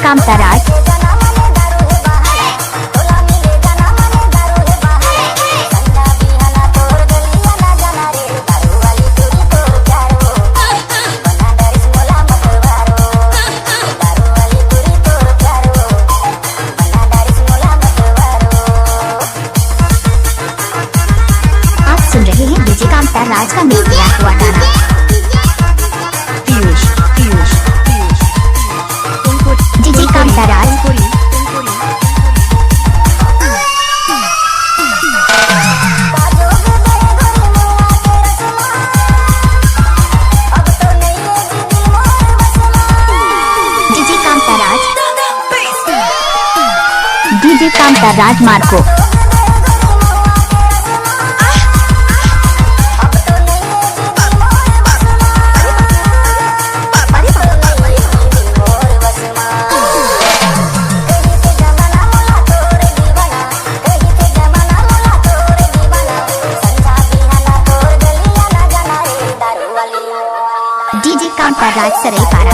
कामता राज। आप सुन रहे हैं डीजे कामता राज का मिक्स किया हुआ गाना। डीजे कामता राज। डीजे कामता राज। DJ Kamta Raj Marco. DJ Kamta राज सरई पारा।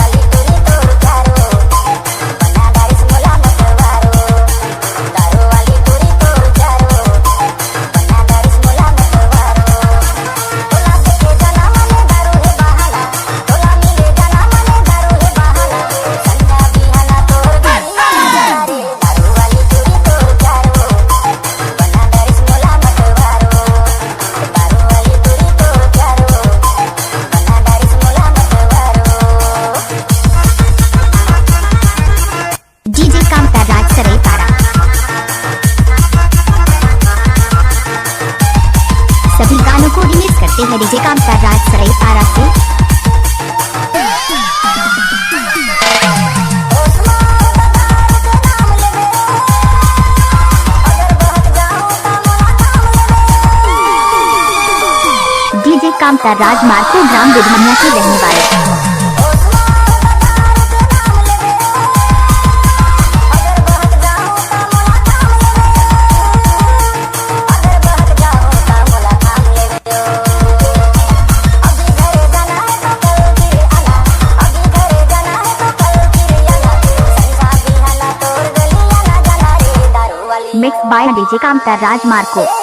सभी गानों को रिमिक्स करते हैं डीजे कामता राज सरई पारा से। डीजे कामता राज मार्को ग्राम विधमनिया के रहने वाले। Mix by DJ Kamta Raj Marco.